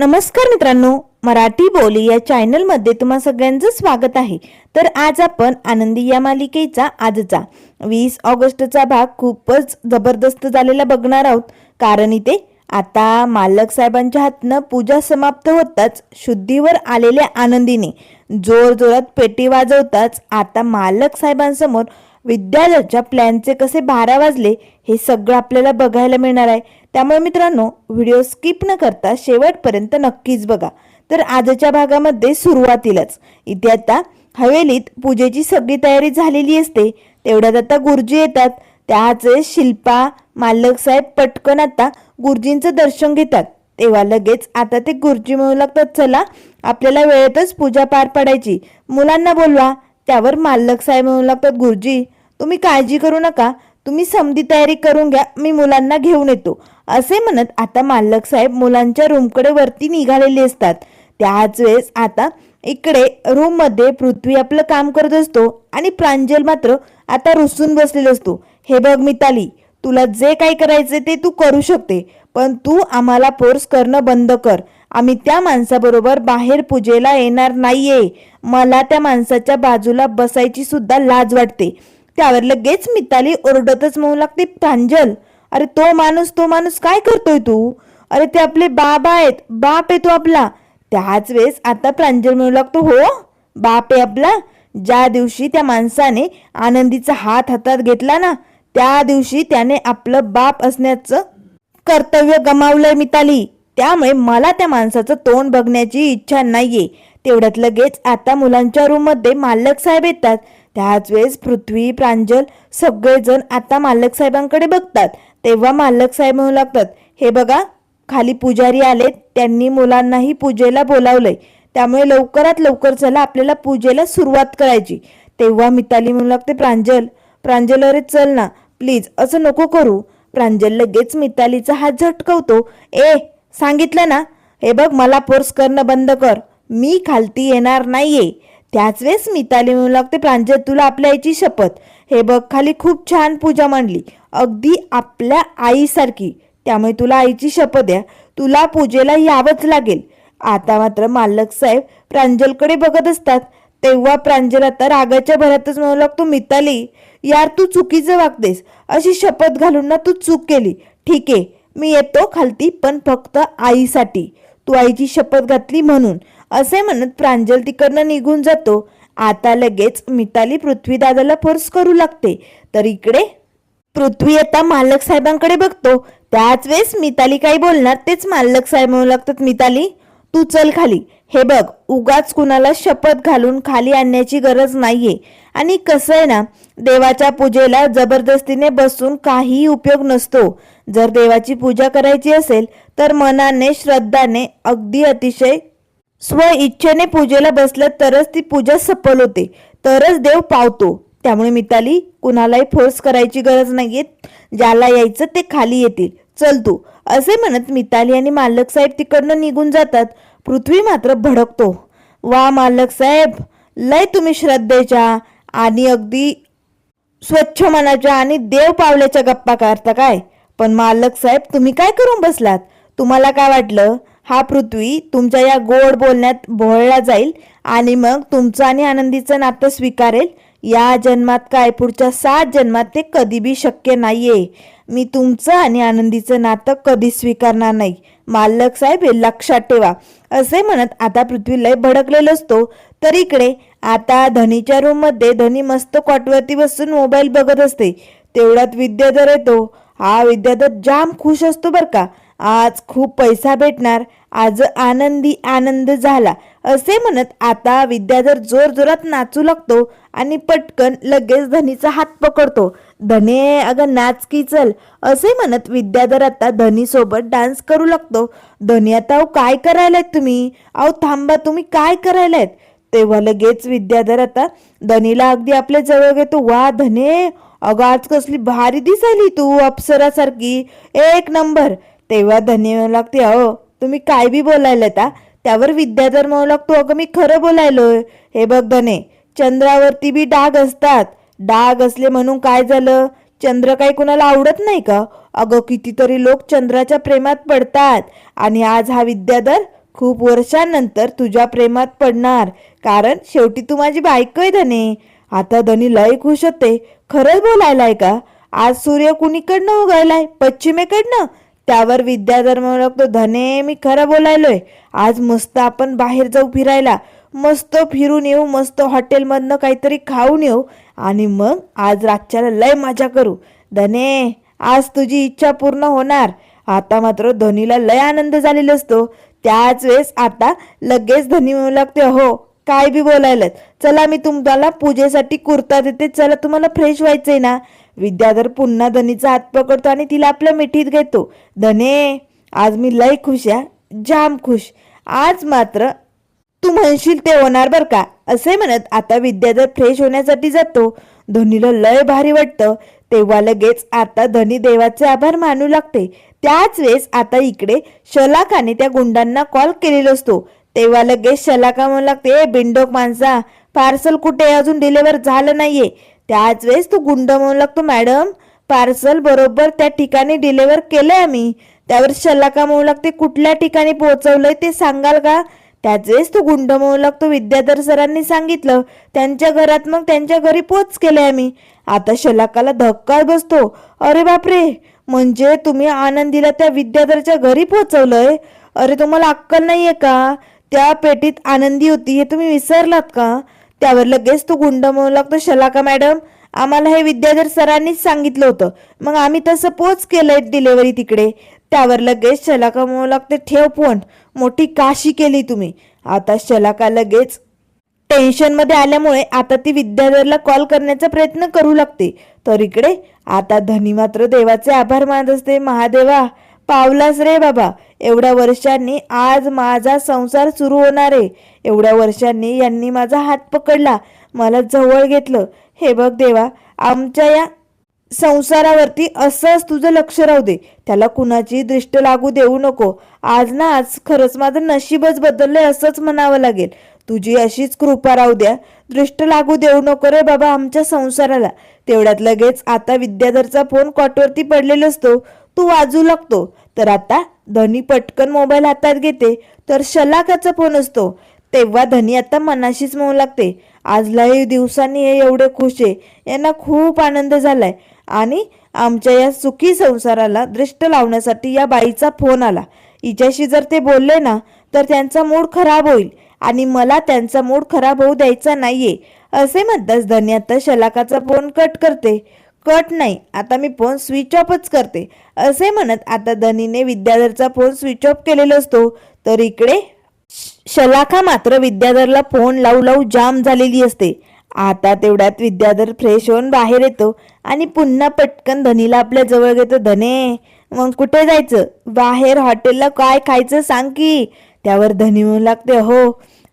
नमस्कार मित्रांनो, मराठी बोली या चॅनल मध्ये तुम्हा सगळ्यांचं स्वागत आहे। तर आज आपण आनंदी या मालिकेचा आजचा 20 ऑगस्टचा भाग खूपच जबरदस्त झालेला बघणार आहोत। कारण इथे आता मालक साहेबांच्या हातनं पूजा समाप्त होताच शुद्धीवर आलेल्या आनंदीने जोरजोरात पेटी वाजवताच आता मालक साहेबांसमोर विद्यालयाच्या प्लॅनचे कसे 12 वाजले हे सगळं आपल्याला बघायला मिळणार आहे। त्यामुळे मित्रांनो, व्हिडिओ स्किप न करता शेवटपर्यंत नक्कीच बघा। तर आजच्या भागामध्ये सुरुवातीलाच इथे आता हवेलीत पूजेची सगळी तयारी झालेली असते। तेवढ्यात आता गुरुजी येतात। त्याच शिल्पा मालक साहेब पटकन आता गुरुजींचं दर्शन घेतात। तेव्हा लगेच आता ते गुरुजी म्हणू लागतात, चला आपल्याला वेळेतच पूजा पार पाडायची, मुलांना बोलवा। त्यावर मालक साहेब म्हणू लागतात, गुरुजी तुम्ही काळजी करू नका, तुम्ही समधी तयारी करून घ्या, मी मुलांना घेऊन येतो। असे म्हणत आता मालक साहेब मुलांच्या रूमकडे वरती निघालेले असतात। त्याच वेळेस आता इकडे रूम मध्ये पृथ्वी आपलं काम करत असतो आणि प्रांजल मात्र आता रुसून बसलेला असतो। हे बघ मिताली, तुला जे काही करायचे ते तू करू शकते, पण तू आम्हाला फोर्स करणं बंद कर। आम्ही त्या माणसाबरोबर बाहेर पूजेला येणार नाहीये। मला त्या माणसाच्या बाजूला बसायची सुद्धा लाज वाटते। त्यावर लगेच मिताली ओरडतच म्हणू लागते, प्रांजल अरे तो माणूस काय करतोय तू? अरे ते आपले बाबा आहेत, बाप आहे तो आपला। त्याच वेळेस आता प्रांजल म्हणू लागतो, हो बाप आहे आपला। ज्या दिवशी त्या माणसाने आनंदीचा हात हातात घेतला ना, त्या दिवशी त्याने आपलं बाप असण्याचं कर्तव्य गमावलंय मिताली। त्यामुळे मला त्या माणसाचं तोंड बघण्याची इच्छा नाहीये। तेवढ्यात लगेच आता मुलांच्या रूम मध्ये मालक साहेब येतात। त्याच वेळेस पृथ्वी प्रांजल सगळेजण आता मालक साहेबांकडे बघतात। तेव्हा मालक साहेब म्हणू लागतात, हे बघा खाली पुजारी आलेत, त्यांनी मुलांनाही पूजेला बोलावलंय, त्यामुळे लवकरात लवकर चला आपल्याला पूजेला सुरुवात करायची। तेव्हा मिताली म्हणू लागते, प्रांजल अरे चल ना प्लीज, असं नको करू। प्रांजल लगेच मितालीचा हात झटकवतो, सांगितलं ना, हे बघ मला फोर्स करणं बंद कर, मी खालती येणार नाहीये। त्याच वेळेस मिताली म्हणू लागते, प्रांजल तुला आपल्या आईची शपथ, हे बघ खाली खूप छान पूजा मांडली, अगदी आपल्या आईसारखी, त्यामुळे तुला आईची शपथ द्या, तुला पूजेला यावंच लागेल। आता मात्र मालक साहेब प्रांजलकडे बघत असतात। तेव्हा प्रांजल आता रागाच्या भरातच म्हणू लागतो, मिताली यार तू चुकीचं वागतेस, अशी शपथ घालून ना तू चूक केली। ठीक आहे मी येतो खालती, पण फक्त आईसाठी, तू आईची शपथ घातली म्हणून। असे म्हणत प्रांजल तिकडनं निघून जातो। आता लगेच मिताली पृथ्वी दादाला फोर्स करू लागते। तर इकडे पृथ्वी आता मालक साहेबांकडे बघतो। त्याच वेळेस मिताली काही बोलणार तेच मालक साहेब म्हणू लागतात, मिताली तू चल खाली, हे बघ उगाच कुणाला शपथ घालून खाली आणण्याची गरज नाहीये। आणि कसं आहे ना, देवाच्या पूजेला जबरदस्तीने बसून काही उपयोग नसतो। जर देवाची पूजा करायची असेल तर मनाने श्रद्धाने अगदी अतिशय स्व इच्छेने पूजेला बसलं तरच ती पूजा सफल होते, तरच देव पावतो। त्यामुळे मिताली कुणालाही फोर्स करायची गरज नाहीये, ज्याला यायचं ते खाली येतील, चल तू। असे म्हणत मिताली आणि मालक साहेब तिकडनं निघून जातात। पृथ्वी मात्र भडकतो, वा मालक साहेब लय तुम्ही श्रद्धेच्या आणि अगदी स्वच्छ मनाच्या आणि देव पावल्याच्या गप्पा करता काय? पण मालक साहेब तुम्ही काय करून बसलात? तुम्हाला काय वाटलं हा पृथ्वी तुमच्या या गोड बोलण्यात भोळला जाईल आणि मग तुमचं आणि आनंदीचं नातं स्वीकारेल? या जन्मात काय, पुढच्या 7 जन्मात ते कधी बी शक्य नाहीये। मी तुमचं आणि आनंदीचं नातं कधी स्वीकारणार नाही, मालक साहेब हे लक्षात ठेवा। असे म्हणत आता पृथ्वी लय भडकलेला असतो। तर इकडे आता धनीच्या रूम मध्ये धनी मस्त कॉटवरती बसून मोबाईल बघत असते। तेवढ्यात विद्याधर येतो। हा विद्याधर जाम खुश असतो बर का, आज खूप पैसा भेटणार, आज आनंदी आनंद झाला। असे म्हणत आता विद्याधर जोर जोरात नाचू लागतो आणि पटकन लगेच धनीचा हात पकडतो। धने अगं नाच की चल, असे म्हणत विद्याधर आता धनी सोबत डान्स करू लागतो। धनी आता अहो काय करायलात तुम्ही, अहो थांबा तुम्ही काय करायलात? तेव्हा लगेच विद्याधर आता धनीला अगदी आपल्या जवळ घेतो, वा धने अगं आज कसली भारी दिसायली तू, अप्सरासारखी, एक नंबर। तेव्हा धनी म्हणू लागते, अहो तुम्ही काय बी बोलायलात? त्यावर विद्याधर म्हणू लागतो, अगं मी खरं बोलायलोय। हे बघ धने, चंद्रावरती बी डाग असतात, डाग असले म्हणून काय झालं, चंद्र काही कुणाला आवडत नाही का? अगं कितीतरी लोक चंद्राच्या प्रेमात पडतात आणि आज हा विद्याधर खूप वर्षांनंतर तुझ्या प्रेमात पडणार, कारण शेवटी तू माझी बायको आहे धने. आता धनी लय खुश होते. खरंच बोलायलाय का? आज सूर्य कुणीकडनं उगायलाय? पश्चिमेकडनं? त्यावर विद्याधर म्हणू लागतो, धने मी खरं बोलायलोय. आज मस्त आपण बाहेर जाऊ फिरायला, मस्त फिरून येऊ, मस्त हॉटेलमधनं काहीतरी खाऊन येऊ आणि मग आज रातच्याला लय मजा करू. धने आज तुझी इच्छा पूर्ण होणार. आता मात्र धनीला लय आनंद झालेला असतो. त्याच वेळेस आता लगेच धनी म्हणू लागते, हो काय बी बोलायला, चला मी तुम्हाला पूजेसाठी कुर्ता देते, चला तुम्हाला फ्रेश व्हायचंय ना. विद्याधर पुन्हा धनीचा हात पकडतो आणि तिला आपल्या मिठीत घेतो. धने आज मी लय खुश आहे, जाम खुश. आज मात्र तू म्हणशील ते होणार बर का. असे म्हणत आता विद्याधर फ्रेश होण्यासाठी जातो. धनीला लय भारी वाटतं. तेव्हा लगेच आता धनी देवाचे आभार मानू लागते. त्याच वेळेस आता इकडे शलाकाने त्या गुंडांना कॉल केलेला असतो. तेव्हा लगेच शलाका म्हणू लागते, ए बिंडोक माणसा, पार्सल कुठे अजून डिलिव्हर झालं नाहीये. त्याच वेळेस तो गुंड म्हणू लागतो, मॅडम पार्सल बरोबर त्या ठिकाणी डिलिव्हर केलंय आम्ही. त्यावर शलाका म्हणू लागते, कुठल्या ठिकाणी पोहोचवलंय ते सांगाल का. त्याच वेळेस तो गुंड म्हणू लागतो, विद्याधर सरांनी सांगितलं त्यांच्या घरात, मग त्यांच्या घरी पोच केलंय आम्ही. आता शलाकाला धक्का बसतो. अरे बापरे, म्हणजे तुम्ही आनंदीला त्या विद्याधरच्या घरी पोहोचवलंय. अरे तुम्हाला अक्कल नाहीये का? त्या पेटीत आनंदी होती हे तुम्ही विसरलात का. त्यावर लगेच तो गुंड म्हणू लागतो, शलाका मॅडम आम्हाला हे विद्याधर सरांनीच सांगितलं होतं, मग आम्ही तसं पोच केलंय डिलिव्हरी तिकडे. त्यावर लगेच शलाका म्हणू लागते, ठेव फोन, मोठी काशी केली तुम्ही. आता शलाका लगेच टेन्शनमध्ये आल्यामुळे आता ती विद्याधरला कॉल करण्याचा प्रयत्न करू लागते. तर इकडे आता धनी मात्र देवाचे आभार मानत असते. महादेवा पावलास रे बाबा, एवढ्या वर्षांनी आज माझा संसार सुरू होणार आहे. एवढ्या वर्षांनी यांनी माझा हात पकडला, मला जवळ घेतलं. हे बघ देवा, आमच्या या संसारावरती असंच तुझं लक्ष राहू दे, त्याला कुणाची दृष्ट लागू देऊ नको. आज ना आज खरंच माझं नशीबच बदललंय असंच म्हणावं लागेल. तुझी अशीच कृपा राहू द्या, दृष्ट लागू देऊ नको रे बाबा आमच्या संसाराला. तेवढ्यात लगेच आता विद्याधरचा फोन कॉटवरती पडलेला असतो. तू वाजू लागतो. तर आता धनी पटकन मोबाईल हातात घेते, तर शलाकाचा फोन असतो. तेव्हा धनी आता मनाशीच म्हणू लागते, आज लय दिवसांनी हे एवढे खुश आहे, यांना खूप आनंद झालाय आणि आमच्या या सुखी संसाराला दृष्ट लावण्यासाठी या बाईचा फोन आला. हिच्याशी जर ते बोलले ना तर त्यांचा मूड खराब होईल आणि मला त्यांचा मूड खराब होऊ द्यायचा नाहीये. असे म्हणताच धनी आता शलाकाचा फोन कट करते. कट नाही, आता मी फोन स्विच ऑफच करते. असे म्हणत आता धनीने विद्याधरचा फोन स्विच ऑफ केलेला असतो. तर इकडे शलाका मात्र विद्याधरला फोन लावू लावू जाम झालेली असते. आता तेवढ्यात विद्याधर फ्रेश होऊन बाहेर येतो आणि पुन्हा पटकन धनीला आपल्या जवळ घेतो. धने मग कुठे जायचं, बाहेर हॉटेलला काय खायचं सांग की. त्यावर धनी म्हणू लागते, हो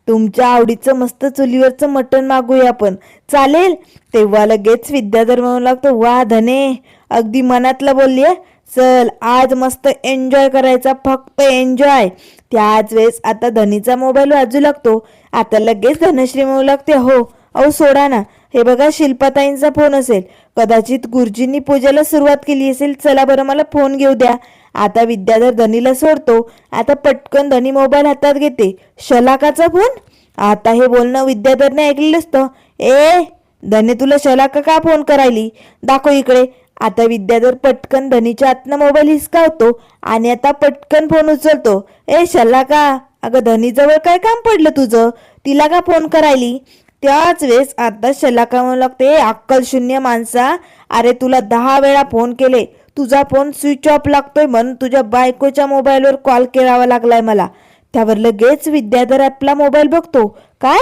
तुमच्या आवडीचं मस्त चुलीवरचं मटण मागूया आपण, चालेल. तेव्हा लगेच विद्याधर म्हणू लागतो, वा धने अगदी मनातलं बोललीये, चल आज मस्त एन्जॉय करायचा, फक्त एन्जॉय. त्याच वेळेस आता धनीचा मोबाईल वाजू लागतो. आता लगेच धनश्री म्हणू लागते, हो अहो सोडा ना, हे बघा शिल्पाताईंचा फोन असेल, कदाचित गुरुजींनी पूजेला सुरुवात केली असेल, चला बरं मला फोन घेऊ द्या. आता विद्याधर धनीला सोडतो. आता पटकन धनी मोबाईल हातात घेते. शलाकाचा फोन. आता हे बोलणं विद्याधरने ऐकलेलं असतं. ए धने, तुला शलाका का फोन करायली, दाखव इकडे. आता विद्याधर पटकन धनीच्या हातनं मोबाईल हिसकावतो आणि आता पटकन फोन उचलतो. ए शलाका, अगं धनीजवळ काय काम पडलं तुझं, तिला का फोन करायली. त्याच वेळेस आता शलाका म्हणू लागते, अक्कल शून्य माणसा, अरे तुला 10 वेळा फोन केले, तुझा फोन स्विच ऑफ लागतोय म्हणून तुझ्या बायकोच्या मोबाईलवर कॉल करावा लागलाय मला. त्यावर लगेच विद्याधर आपला मोबाईल बघतो. काय,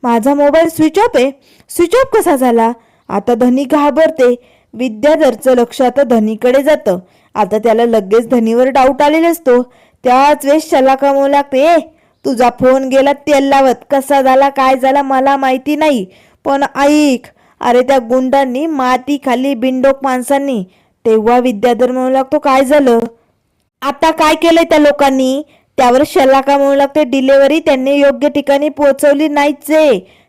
माझा मोबाईल स्विच ऑफ आहे, स्विच ऑफ कसा झाला. आता धनी घाबरते. विद्याधरचं लक्ष आता धनीकडे जातं. आता त्याला लगेच धनीवर डाऊट आलेला असतो. त्याच वेळेस शलाका म्हणू लागते, ए तुझा फोन गेला तेल लावत, कसा झाला काय झाला मला माहिती नाही, पण ऐक, अरे त्या गुंडांनी माती खाल्ली बिंडोक माणसांनी. तेव्हा विद्याधर म्हणू लागतो, काय झालं, आता काय केलंय त्या लोकांनी. त्यावर शलाका म्हणू लागते, डिलिव्हरी त्यांनी योग्य ठिकाणी पोहोचवली नाहीच.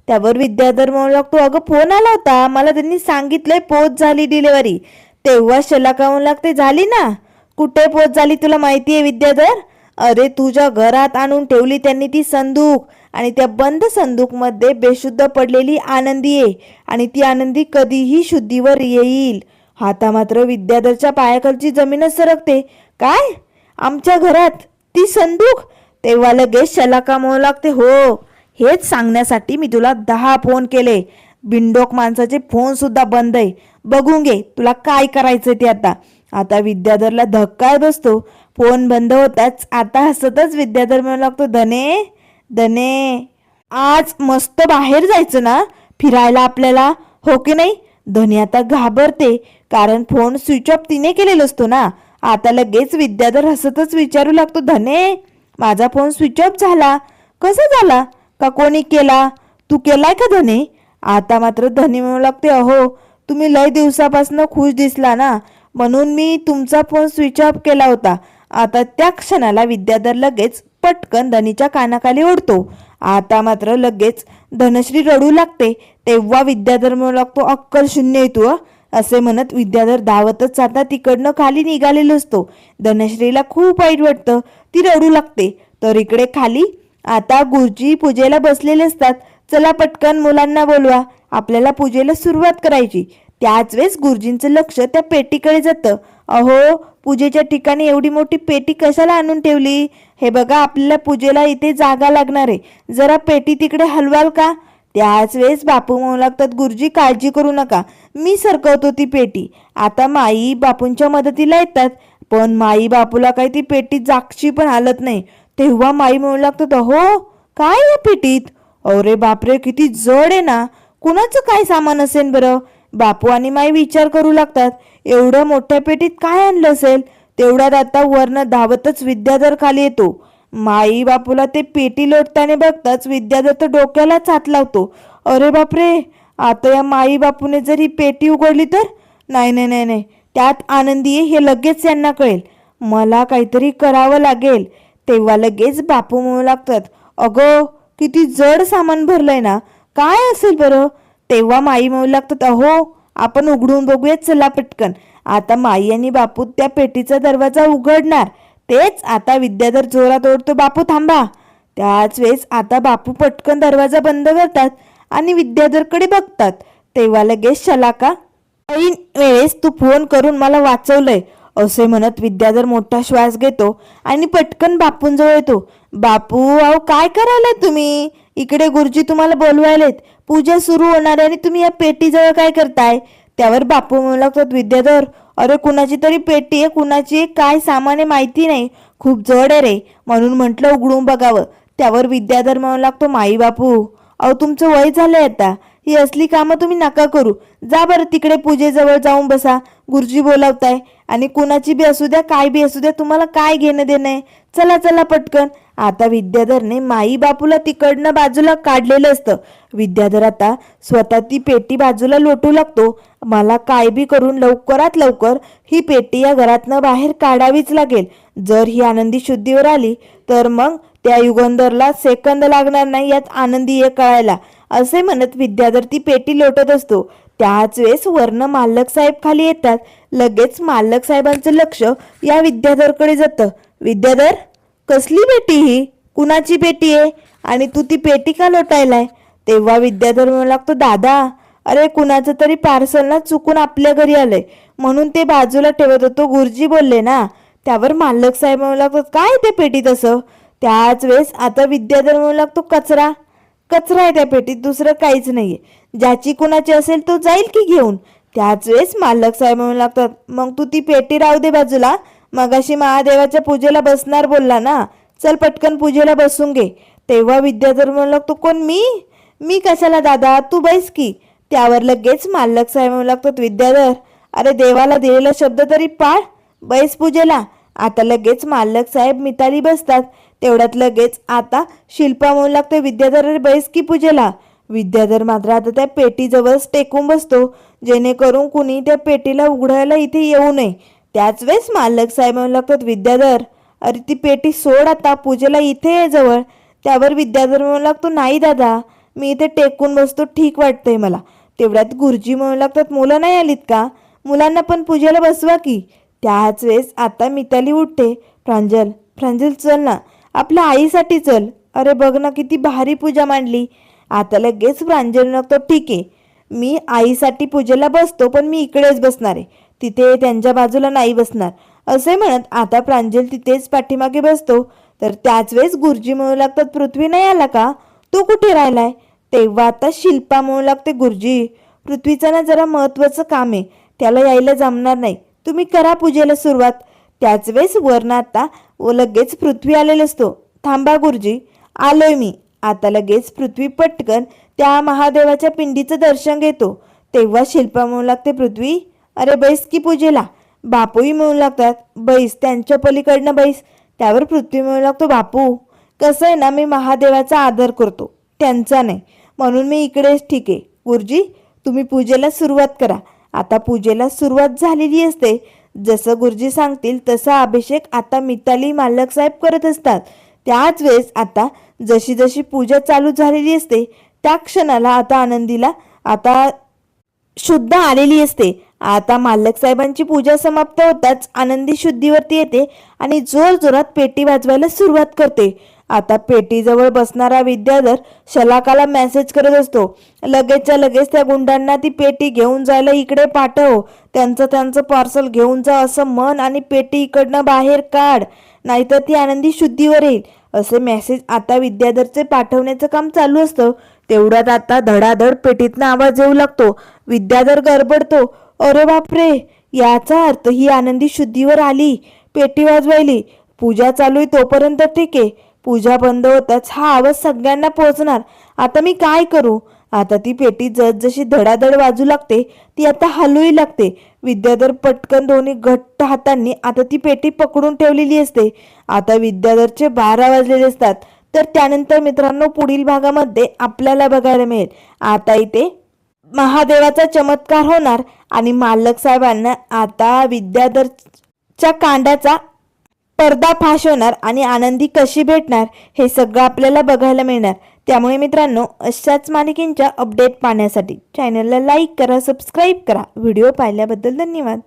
त्यावर विद्याधर म्हणू लागतो, अगं फोन आला होता मला, त्यांनी सांगितलंय पोच झाली डिलिव्हरी. तेव्हा शलाका म्हणू लागते, झाली ना, कुठे पोच झाली तुला माहिती आहे विद्याधर. अरे तुझ्या घरात आणून ठेवली त्यांनी ती संदूक, आणि त्या बंद संदूकमध्ये बेशुद्ध पडलेली आनंदी आहे, आणि ती आनंदी कधीही शुद्धीवर येईल. आता मात्र विद्याधरच्या पायाखालची जमीनच सरकते. काय? आमच्या घरात ती संदूक? तेव्हा लगेच शलाका म्हणू लागते, हो, हेच सांगण्यासाठी मी तुला 10 फोन केले. बिंडोक माणसाचे फोन सुद्धा बंद आहे. बघून घे तुला काय करायचं ते आता. आता विद्याधरला धक्का बसतो. फोन बंद होताच आता हसतच विद्याधर म्हणू लागतो, धने धने, आज मस्त बाहेर जायचं ना फिरायला आपल्याला, हो की नाही? धने आता घाबरते, कारण फोन स्विच ऑफ तिने केलेला असतो ना. आता लगेच विद्याधर हसतच विचारू लागतो, धने, माझा फोन स्विच ऑफ झाला. कसा झाला? का कोणी केला? तू केलाय का धने? आता मात्र धनी म्हणू लागते, अहो तुम्ही लय दिवसापासून खुश दिसला ना, म्हणून मी तुमचा फोन स्विच ऑफ केला होता. आता त्या क्षणाला विद्याधर लगेच पटकन धनीच्या कानाखाली ओढतो. आता मात्र लगेच धनश्री रडू लागते. तेव्हा विद्याधर म्हणू लागतो, अक्कल शून्य आहे तू, असे म्हणत विद्याधर धावतच आता तिकडनं खाली निघालेलो असतो. धनश्रीला खूप वाईट वाटतं, ती रडू लागते. तर इकडे खाली आता गुरुजी पूजेला बसलेले असतात. चला पटकन मुलांना बोलवा, आपल्याला पूजेला सुरुवात करायची. त्याच वेळेस गुरुजींचं लक्ष त्या पेटीकडे जातं. अहो, पूजेच्या ठिकाणी एवढी मोठी पेटी कशाला आणून ठेवली? हे बघा, आपल्याला पूजेला इथे जागा लागणार आहे, जरा पेटी तिकडे हलवाल का? त्याच वेळेस बापू म्हणू लागतात, गुरुजी काळजी करू नका, मी सरकवतो ती पेटी. आता माई बापूंच्या मदतीला येतात, पण माई बापूला काही ती पेटी जागची पण हालत नाही. तेव्हा माई म्हणू लागतात, हो काय या पेटीत? अरे बापरे, किती जड आहे ना, कुणाचं काय सामान असेल बरं? बापू आणि माई विचार करू लागतात, एवढ्या मोठ्या पेटीत काय आणलं असेल? तेवढ्यात आता वरनं धावतच विद्याधर खाली येतो. माई बापूला ते पेटी लोटताना बघताच विद्याधर तर डोक्यालाच हात लावतो. अरे बापरे, आता या माई बापूने जर ही पेटी उघडली तर? नाही नाही नाही नाही, त्यात आनंदी आहे हे लगेच यांना कळेल, मला काहीतरी करावं लागेल. तेव्हा लगेच बापू म्हणू लागतात, अगो किती जड सामान भरलंय ना, काय असेल बरं? तेव्हा माई म्हणू लागतात, अहो आपण उघडून बघूयात, चला पटकन. आता माई आणि बापू त्या पेटीचा दरवाजा उघडणार. तेच आता विद्याधर जोरात ओरडतो, बापू थांबा. त्याच वेळेस आता बापू पटकन दरवाजा बंद करतात आणि विद्याधरकडे बघतात. तेव्हा लगेच शलाका, ऐन वेळेस तू फोन करून मला वाचवलंय, असे म्हणत विद्याधर मोठा श्वास घेतो आणि पटकन बापूंजवळ येतो. बापू, अहो काय करायलाय तुम्ही? इकडे गुरुजी तुम्हाला बोलवायलेत, पूजा सुरू होणार आहे आणि तुम्ही या पेटीजवळ काय करताय? त्यावर बापू म्हणू लागतात, विद्याधर, अरे कुणाची तरी पेटी आहे, कुणाची काय सामान आहे माहिती नाही, खूप जड आहे रे, म्हणून म्हटलं उघडून बघावं. त्यावर विद्याधर म्हणू लागतो, माई बापू, अहो तुमचं वय झालंय आता, ही असली कामं तुम्ही नका करू. जा बरं तिकडे पूजेजवळ जाऊन बसा, गुरुजी बोलावताय, आणि कुणाची बी असू द्या, काय बी असू द्या, तुम्हाला काय घेणं देणं आहे? चला चला पटकन. आता विद्याधरने माई बापूला तिकडनं बाजूला काढलेलं असतं. विद्याधर आता स्वतः ती पेटी बाजूला लोटू लागतो. मला काय बी करून लवकरात लवकर ही पेटी या घरातनं बाहेर काढावीच लागेल. जर ही आनंदी शुद्धीवर आली तर मग त्या युगंधरला सेकंद लागणार नाही यात आनंदी हे कळायला, असे म्हणत विद्याधर ती पेटी लोटत असतो. त्याच वेळेस वर्ण मालक साहेब खाली येतात. लगेच मालक साहेबांचं लक्ष या विद्याधरकडे जातं. विद्याधर, कसली पेटी ही? कुणाची पेटी आहे? आणि तू ती पेटी का लोटायलाय? तेव्हा विद्याधर म्हणू लागतो, दादा, अरे कुणाचं तरी पार्सल ना चुकून आपल्या घरी आलंय, म्हणून ते बाजूला ठेवत होतो, गुरुजी बोलले ना. त्यावर मालक साहेब म्हणू लागतात, काय ते पेटीत असं? त्याच वेळेस आता विद्याधर म्हणू लागतो, कचरा कचरा आहे त्या पेटीत, दुसरं काहीच नाहीये, ज्याची कुणाची असेल तो जाईल की घेऊन. त्याच वेळेस मालक साहेब म्हणू लागतात, मग तू ती पेटी राहू दे बाजूला, मगाशी महादेवाच्या पूजेला बसणार बोलला ना, चल पटकन पूजेला बसून घे. तेव्हा विद्याधर म्हणू लागतो, कोण मी? मी कशाला दादा, तू बैस की. त्यावर लगेच मालक साहेब म्हणू लागतात, विद्याधर, अरे देवाला दिलेला शब्द तरी पाळ, बैस पूजेला. आता लगेच मालक साहेब मिताली बसतात. तेवढ्यात लगेच आता शिल्पा म्हणू लागते, विद्याधर अरे बैस की पूजेला. विद्याधर मात्र आता त्या पेटीजवळच टेकून बसतो, जेणेकरून कुणी त्या पेटीला उघडायला इथे येऊ नये. त्याच वेळेस मालक साहेब म्हणू लागतात, विद्याधर, अरे ती पेटी सोड आता, पूजेला इथे आहे जवळ. त्यावर विद्याधर म्हणू लागतो, नाही दादा, मी इथे टेकून बसतो, ठीक वाटतंय मला. तेवढ्यात गुरुजी म्हणू लागतात, मुलं नाही आलीत का? मुलांना पण पूजेला बसवा की. त्याच वेळेस आता मिताली उठते, प्रांजल प्रांजल चल ना, आपल्या आईसाठी चल. अरे बघ ना किती भारी पूजा मांडली. आता लगेच प्रांजल म्हणतो ठीक आहे, मी आईसाठी पूजेला बसतो, पण मी इकडेच बसणार आहे, तिथे त्यांच्या बाजूला नाही बसणार. असे म्हणत आता प्रांजल तिथेच पाठीमागे बसतो. तर त्याच वेळेस गुरुजी म्हणू लागतात, पृथ्वी नाही आला का? तो कुठे राहिलाय? तेव्हा आता शिल्पा म्हणू लागते, गुरुजी पृथ्वीचं ना जरा महत्वाचं काम आहे, त्याला यायला जमणार नाही, तुम्ही करा पूजेला सुरुवात. त्याच वेळेस वर्ण आता लगेच पृथ्वी आलेला असतो. थांबा गुरुजी, आलोय मी. आता लगेच पृथ्वी पटकन त्या महादेवाच्या पिंडीचं दर्शन घेतो. तेव्हा शिल्पा म्हणू लागते, पृथ्वी अरे बैस की पूजेला. बापूही म्हणू लागतात, बैस, त्यांच्या पलीकडनं बैस. त्यावर पृथ्वी म्हणू लागतो, बापू कसं आहे ना, मी महादेवाचा आदर करतो, त्यांचा नाही, म्हणून मी इकडेच ठीक आहे. गुरुजी तुम्ही पूजेला सुरुवात करा. आता पूजेला सुरुवात झालेली असते. जसं गुरुजी सांगतील तसा अभिषेक आता मिताली मालक साहेब करत असतात. त्याच वेळेस आता जशी जशी पूजा चालू झालेली असते त्या क्षणाला आता आनंदीला आता शुद्ध आलेली असते. आता मालक साहेबांची पूजा समाप्त होताच आनंदी शुद्धीवरती येते आणि जोर जोरात पेटी वाजवायला सुरुवात करते. आता पेटीजवळ बसणारा विद्याधर शलाकाला मेसेज करत असतो, लगेचच्या लगेच त्या गुंडांना ती पेटी घेऊन जायला इकडे पाठव, त्यांचं पार्सल घेऊन जा असं म्हण आणि पेटी इकडनं बाहेर काढ, नाहीतर ती आनंदी शुद्धीवर येईल. असे मेसेज आता विद्याधरचे पाठवण्याचं काम चालू असतं. तेवढ्यात आता धडाधड पेटीतनं आवाज येऊ लागतो. विद्याधर गडबडतो, अरे बापरे, याचा अर्थ ही आनंदी शुद्धीवर आली, पेटी वाजवायली. पूजा चालू आहे तोपर्यंत ठीक आहे, पूजा बंद होताच हा आवाज सगळ्यांना पोहोचणार. आता मी काय करू? आता ती पेटी जशी धडाधड वाजू लागते ती आता हलूही लागते. विद्याधर पटकन दोन्ही घट्ट हातांनी आता ती पेटी पकडून ठेवलेली असते. आता विद्याधरचे 12 वाजलेले असतात. तर त्यानंतर मित्रांनो पुढील भागामध्ये आपल्याला बघायला मिळेल आता इथे महादेवाचा चमत्कार होणार आणि मालक साहेबांना आता विद्याधरच्या कांडाचा पर्दाफाश होणार आणि आनंदी कशी भेटणार हे सगळं आपल्याला बघायला मिळणार. त्यामुळे मित्रांनो अशाच मालिकेंच्या अपडेट पाहण्यासाठी चॅनलला लाईक करा, सबस्क्राईब करा. व्हिडिओ पाहिल्याबद्दल धन्यवाद.